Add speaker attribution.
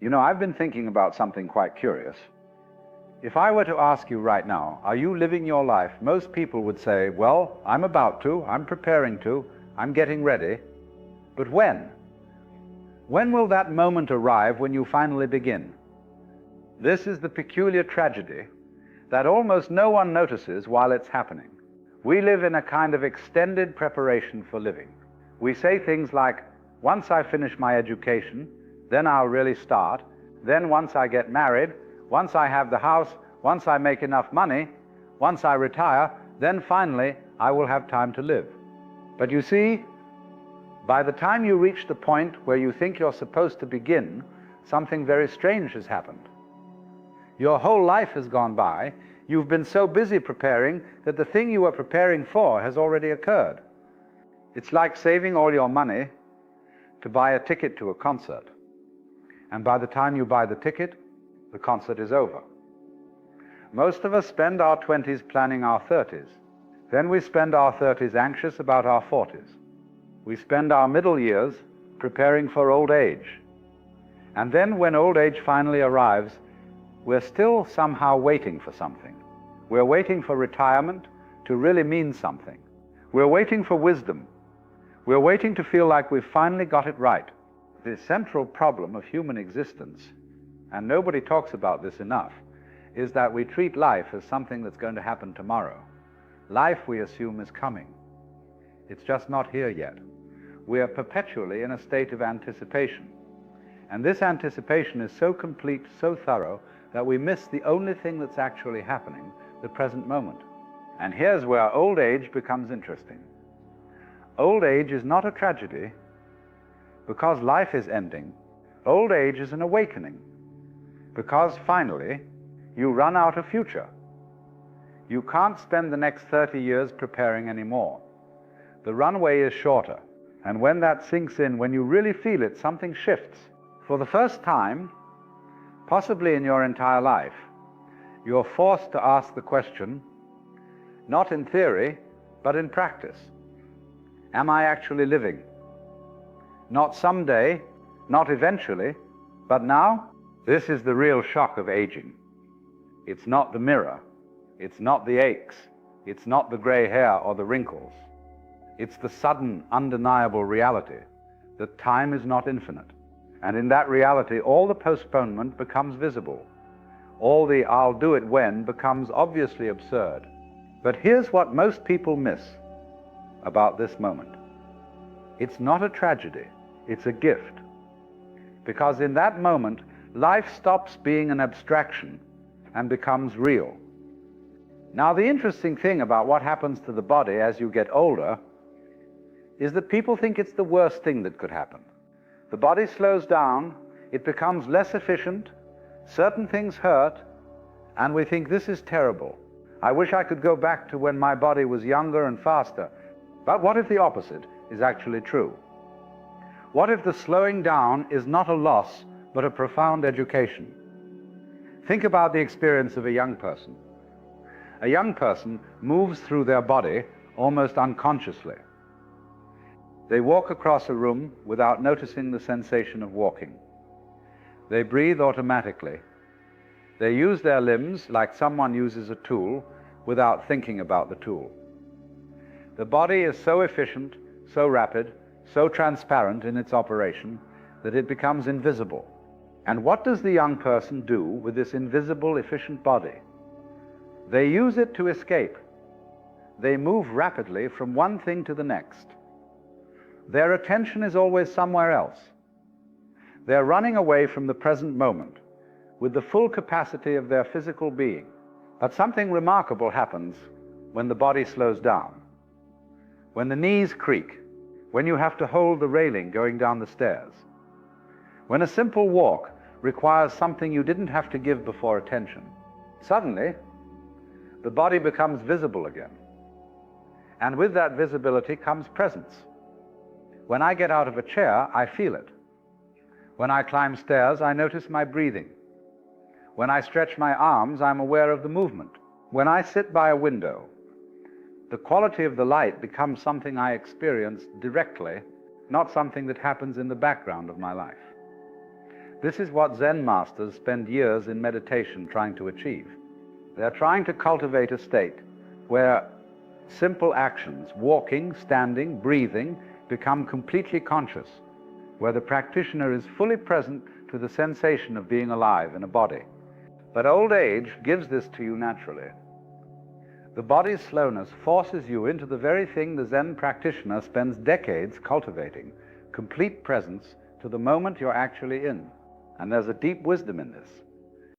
Speaker 1: You know, I've been thinking about something quite curious. If I were to ask you right now, are you living your life? Most people would say, well, I'm about to, I'm preparing to, I'm getting ready. But when? When will that moment arrive when you finally begin? This is the peculiar tragedy that almost no one notices while it's happening. We live in a kind of extended preparation for living. We say things like, once I finish my education, then I'll really start. Then once I get married, once I have the house, once I make enough money, once I retire, then finally I will have time to live. But you see, by the time you reach the point where you think you're supposed to begin, something very strange has happened. Your whole life has gone by. You've been so busy preparing that the thing you were preparing for has already occurred. It's like saving all your money to buy a ticket to a concert. And by the time you buy the ticket, the concert is over. Most of us spend our 20s planning our 30s. Then we spend our 30s anxious about our 40s. We spend our middle years preparing for old age. And then when old age finally arrives, we're still somehow waiting for something. We're waiting for retirement to really mean something. We're waiting for wisdom. We're waiting to feel like we've finally got it right. The central problem of human existence, and nobody talks about this enough, is that we treat life as something that's going to happen tomorrow. Life, we assume, is coming. It's just not here yet. We are perpetually in a state of anticipation. And this anticipation is so complete, so thorough, that we miss the only thing that's actually happening, the present moment. And here's where old age becomes interesting. Old age is not a tragedy because life is ending. Old age is an awakening because finally you run out of future. You can't spend the next 30 years preparing anymore. The runway is shorter. And when that sinks in, when you really feel it, something shifts. For the first time, possibly in your entire life, you're forced to ask the question, not in theory, but in practice. Am I actually living? Not someday, not eventually, but now? This is the real shock of aging. It's not the mirror. It's not the aches. It's not the gray hair or the wrinkles. It's the sudden, undeniable reality that time is not infinite. And in that reality, all the postponement becomes visible. All the I'll do it when becomes obviously absurd. But here's what most people miss about this moment. It's not a tragedy, it's a gift. Because in that moment, life stops being an abstraction and becomes real. Now, the interesting thing about what happens to the body as you get older is that people think it's the worst thing that could happen. The body slows down, it becomes less efficient, certain things hurt, and we think this is terrible. I wish I could go back to when my body was younger and faster. But what if the opposite is actually true? What if the slowing down is not a loss, but a profound education? Think about the experience of a young person. A young person moves through their body almost unconsciously. They walk across a room without noticing the sensation of walking. They breathe automatically. They use their limbs like someone uses a tool without thinking about the tool. The body is so efficient, so rapid, so transparent in its operation that it becomes invisible. And what does the young person do with this invisible, efficient body? They use it to escape. They move rapidly from one thing to the next. Their attention is always somewhere else. They're running away from the present moment with the full capacity of their physical being. But something remarkable happens when the body slows down. When the knees creak, when you have to hold the railing going down the stairs, when a simple walk requires something you didn't have to give before attention, suddenly the body becomes visible again. And with that visibility comes presence. When I get out of a chair, I feel it. When I climb stairs, I notice my breathing. When I stretch my arms, I'm aware of the movement. When I sit by a window, the quality of the light becomes something I experience directly, not something that happens in the background of my life. This is what Zen masters spend years in meditation trying to achieve. They're trying to cultivate a state where simple actions, walking, standing, breathing, become completely conscious, where the practitioner is fully present to the sensation of being alive in a body. But old age gives this to you naturally. The body's slowness forces you into the very thing the Zen practitioner spends decades cultivating, complete presence to the moment you're actually in. And there's a deep wisdom in this.